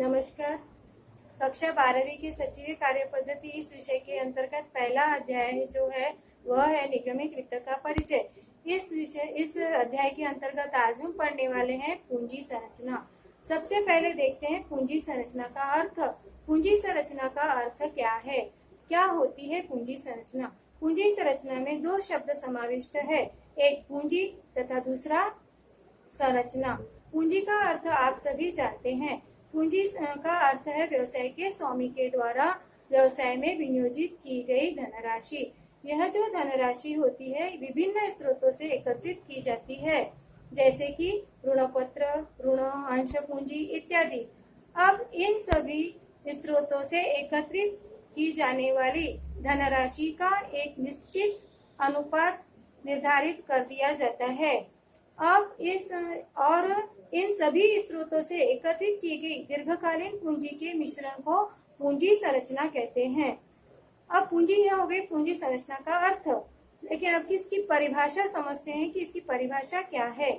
नमस्कार। कक्षा 12वीं के सचिव कार्य पद्धति इस विषय के अंतर्गत पहला अध्याय जो है वह है निगमित वित्त का परिचय। इस अध्याय के अंतर्गत आज हम पढ़ने वाले हैं पूंजी संरचना। सबसे पहले देखते हैं पूंजी संरचना का अर्थ। पूंजी संरचना का अर्थ क्या है, क्या होती है पूंजी संरचना। पूंजी संरचना में दो शब्द समाविष्ट है, एक पूंजी तथा दूसरा संरचना। पूंजी का अर्थ आप सभी जानते हैं। पूंजी का अर्थ है व्यवसाय के स्वामी के द्वारा व्यवसाय में विनियोजित की गई धनराशि। यह जो धनराशि होती है विभिन्न स्रोतों से एकत्रित की जाती है, जैसे कि ऋण पत्र, ऋण, अंश पूंजी इत्यादि। अब इन सभी स्रोतों से एकत्रित की जाने वाली धनराशि का एक निश्चित अनुपात निर्धारित कर दिया जाता है। अब इन सभी स्रोतों से एकत्रित की गई दीर्घकालीन पूंजी के मिश्रण को पूंजी संरचना कहते हैं। अब पूंजी यह हो गई पूंजी संरचना का अर्थ, लेकिन अब इसकी परिभाषा समझते हैं कि इसकी परिभाषा क्या है।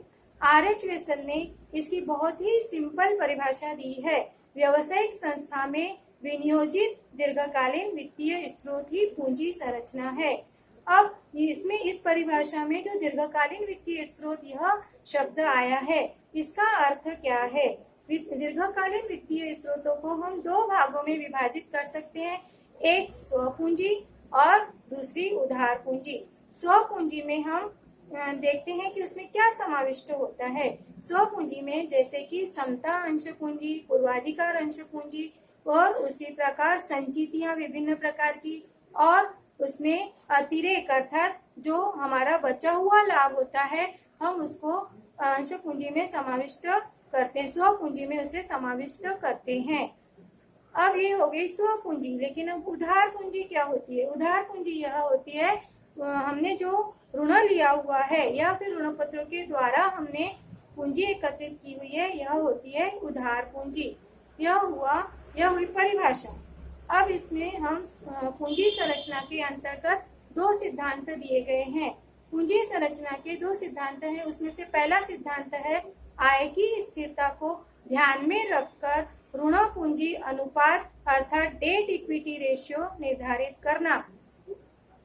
आर.एच. वेसल ने इसकी बहुत ही सिंपल परिभाषा दी है। व्यवसायिक संस्था में विनियोजित दीर्घकालीन वित्तीय स्रोत ही पूंजी संरचना है। अब इसमें इस परिभाषा में जो दीर्घकालीन वित्तीय स्रोत यह शब्द आया है, इसका अर्थ क्या है। दीर्घकालीन वित्तीय स्रोतों को हम दो भागों में विभाजित कर सकते हैं, एक स्वपूंजी और दूसरी उधार पूंजी। स्वपूंजी में हम देखते हैं कि उसमें क्या समाविष्ट होता है। स्वपूंजी में जैसे कि समता अंश पूंजी, पूर्वाधिकार अंश पूंजी और उसी प्रकार संचितियां विभिन्न प्रकार की, और उसमें अतिरेक अर्थात जो हमारा बचा हुआ लाभ होता है हम उसको अंश पूंजी में समाविष्ट करते हैं, स्व पूंजी में उसे समाविष्ट करते हैं। अब ये हो गई स्व पूंजी, लेकिन अब उधार पूंजी क्या होती है। उधार पूंजी यह होती है हमने जो ऋण लिया हुआ है या फिर ऋण पत्रों के द्वारा हमने पूंजी एकत्रित की हुई है, यह होती है उधार पूंजी। यह हुई परिभाषा। अब इसमें हम पूंजी संरचना के अंतर्गत दो सिद्धांत दिए गए हैं। पूंजी संरचना के दो सिद्धांत हैं, उसमें से पहला सिद्धांत है आय की स्थिरता को ध्यान में रखकर ऋण पूंजी अनुपात अर्थात डेट इक्विटी रेशियो निर्धारित करना।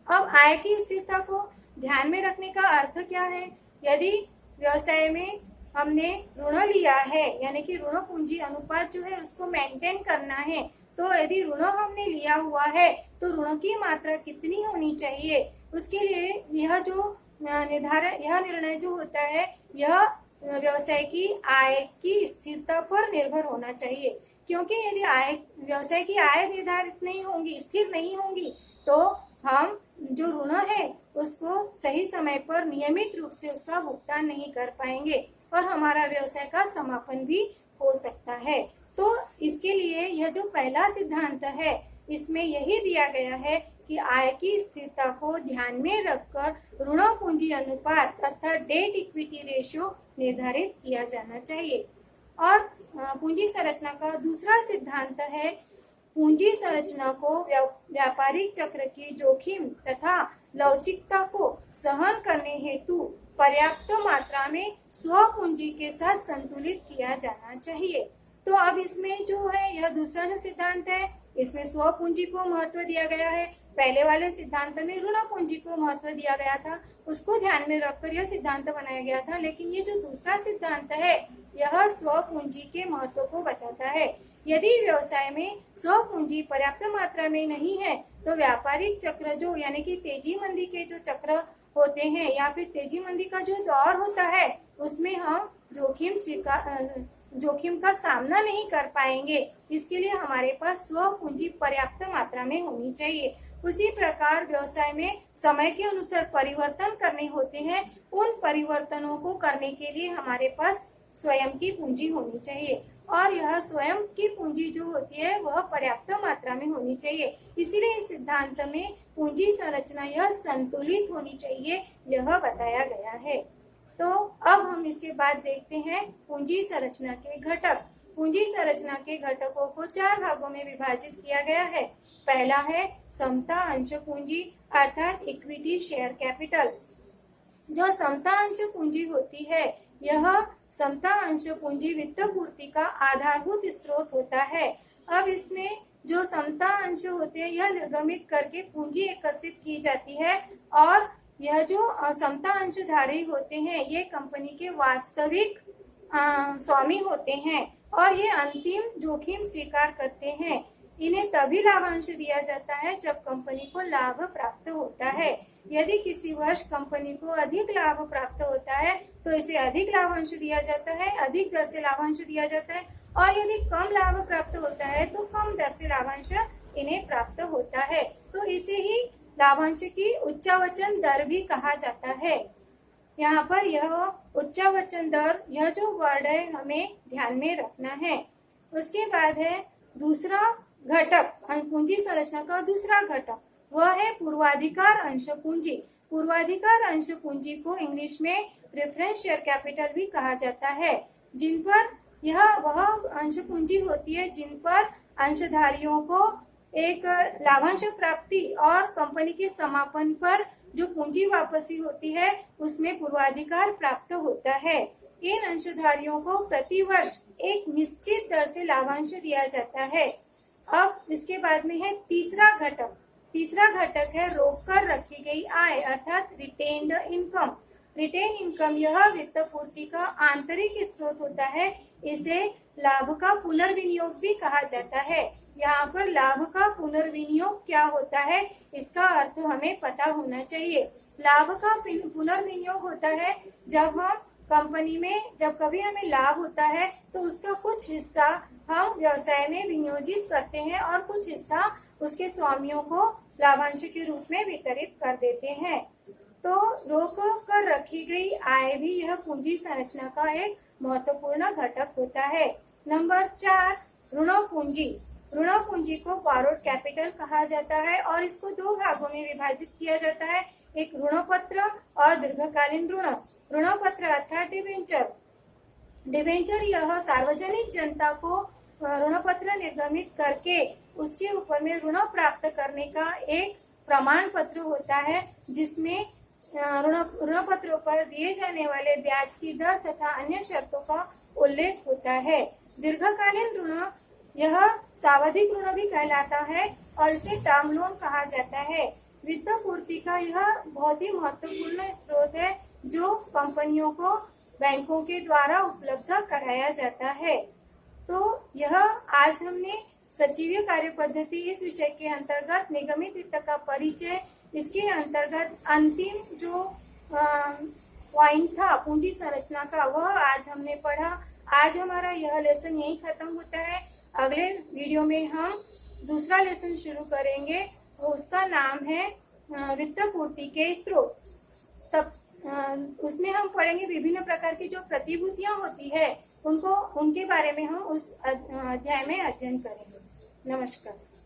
अब आय की स्थिरता को ध्यान में रखने का अर्थ क्या है। यदि व्यवसाय में हमने ऋण लिया है यानी कि ऋण पूंजी अनुपात जो है उसको मेंटेन करना है, तो यदि ऋण हमने लिया हुआ है तो ऋण की मात्रा कितनी होनी चाहिए, उसके लिए यह निर्णय जो होता है यह व्यवसाय की आय की स्थिरता पर निर्भर होना चाहिए। क्योंकि यदि व्यवसाय की आय निर्धारित नहीं होंगी, स्थिर नहीं होंगी, तो हम जो ऋण है उसको सही समय पर नियमित रूप से उसका भुगतान नहीं कर पाएंगे और हमारा व्यवसाय का समापन भी हो सकता है। तो इसके लिए यह जो पहला सिद्धांत है इसमें यही दिया गया है कि आय की स्थिरता को ध्यान में रखकर ऋण पूंजी अनुपात अर्थात डेट इक्विटी रेशियो निर्धारित किया जाना चाहिए। और पूंजी संरचना का दूसरा सिद्धांत है पूंजी संरचना को व्यापारिक चक्र की जोखिम तथा लवचिकता को सहन करने हेतु पर्याप्त मात्रा में स्व पूंजी के साथ संतुलित किया जाना चाहिए। तो अब इसमें जो है यह दूसरा जो सिद्धांत है इसमें स्व पूंजी को महत्व दिया गया है। पहले वाले सिद्धांत में ऋण पूंजी को महत्व दिया गया था, उसको ध्यान में रखकर यह सिद्धांत बनाया गया था। लेकिन ये जो दूसरा सिद्धांत है यह स्व पूंजी के महत्व को बताता है। यदि व्यवसाय में स्व पूंजी पर्याप्त मात्रा में नहीं है तो व्यापारिक चक्र जो यानी कि तेजी मंदी के जो चक्र होते हैं या फिर तेजी मंदी का जो दौर होता है उसमें हम जोखिम का सामना नहीं कर पाएंगे। इसके लिए हमारे पास स्व पूंजी पर्याप्त मात्रा में होनी चाहिए। उसी प्रकार व्यवसाय में समय के अनुसार परिवर्तन करने होते हैं, उन परिवर्तनों को करने के लिए हमारे पास स्वयं की पूंजी होनी चाहिए और यह स्वयं की पूंजी जो होती है वह पर्याप्त मात्रा में होनी चाहिए। इसीलिए इस सिद्धांत में पूंजी संरचना यह संतुलित होनी चाहिए, यह बताया गया है। तो अब हम इसके बाद देखते हैं पूंजी संरचना के घटक। पूंजी संरचना के घटकों को चार भागों में विभाजित किया गया है। पहला है समता अंश पूंजी अर्थात इक्विटी शेयर कैपिटल। जो समता अंश पूंजी होती है यह समता अंश पूंजी वित्त पूर्ति का आधारभूत स्रोत होता है। अब इसमें जो समता अंश होते हैं यह निर्गमित करके पूंजी एकत्रित की जाती है और यह जो समता अंशधारी होते हैं ये कंपनी के वास्तविक स्वामी होते हैं और ये अंतिम जोखिम स्वीकार करते हैं। इन्हें तभी लाभांश दिया जाता है जब कंपनी को लाभ प्राप्त होता है। यदि किसी वर्ष कंपनी को अधिक लाभ प्राप्त होता है तो इसे अधिक लाभांश दिया जाता है, अधिक दर से लाभांश दिया जाता है, और यदि कम लाभ प्राप्त होता है तो कम दर से लाभांश इन्हें प्राप्त होता है। तो इसे ही लाभांश की उच्चावचन दर भी कहा जाता है। यहाँ पर यह उच्चावचन दर, यह जो वर्ड है हमें ध्यान में रखना है। उसके बाद है दूसरा घटक, पूंजी संरचना का दूसरा घटक, वह है पूर्वाधिकार अंश पूंजी। पूर्वाधिकार अंश पूंजी को इंग्लिश में प्रेफरेंस शेयर कैपिटल भी कहा जाता है, जिन पर यह वह अंश पूंजी होती है जिन पर अंशधारियों को एक लाभांश प्राप्ति और कंपनी के समापन पर जो पूंजी वापसी होती है उसमें पूर्वाधिकार प्राप्त होता है। इन अंशधारियों को प्रतिवर्ष एक निश्चित दर से लाभांश दिया जाता है। अब इसके बाद में है तीसरा घटक। तीसरा घटक है रोककर रखी गई आय अर्थात रिटेन्ड इनकम। रिटेन इनकम यह वित्त पूर्ति का आंतरिक स्रोत होता है। इसे लाभ का पुनर्विनियोग भी कहा जाता है। यहाँ पर लाभ का पुनर्विनियोग क्या होता है इसका अर्थ हमें पता होना चाहिए। लाभ का पुनर्विनियोग होता है जब हम कंपनी में जब कभी हमें लाभ होता है तो उसका कुछ हिस्सा हम व्यवसाय में विनियोजित करते हैं और कुछ हिस्सा उसके स्वामियों को लाभांश के रूप में वितरित कर देते हैं। तो रोक कर रखी गई आय भी यह पूंजी संरचना का एक महत्वपूर्ण घटक होता है। नंबर 4, ऋण पूंजी। ऋण पूंजी को बॉरोड कैपिटल कहा जाता है और इसको दो भागों में विभाजित किया जाता है, एक ऋण पत्र और दीर्घकालीन ऋण। ऋण पत्र अर्थात डिबेंचर। डिबेंचर यह सार्वजनिक जनता को ऋण पत्र निर्गमित करके उसके ऊपर में ऋण प्राप्त करने का एक प्रमाण पत्र होता है, जिसमें ऋण पत्रों पर दिए जाने वाले ब्याज की दर तथा अन्य शर्तों का उल्लेख होता है। दीर्घकालीन ऋण यह सावधिक ऋण भी कहलाता है और इसे टर्म लोन कहा जाता है। वित्त पूर्ति का यह बहुत ही महत्वपूर्ण स्रोत है जो कंपनियों को बैंकों के द्वारा उपलब्ध कराया जाता है। तो यह आज हमने सचिवीय कार्य पद्धति इस विषय के अंतर्गत निगमित वित्त का परिचय, इसके अंतर्गत अंतिम जो पॉइंट था पूंजी संरचना का वह आज हमने पढ़ा। आज हमारा यह लेसन यही खत्म होता है। अगले वीडियो में हम दूसरा लेसन शुरू करेंगे, उसका नाम है वित्त पूर्ति के स्रोत। तब उसमें हम पढ़ेंगे विभिन्न प्रकार की जो प्रतिभूतियां होती है उनके बारे में हम उस अध्याय में अध्ययन करेंगे। नमस्कार।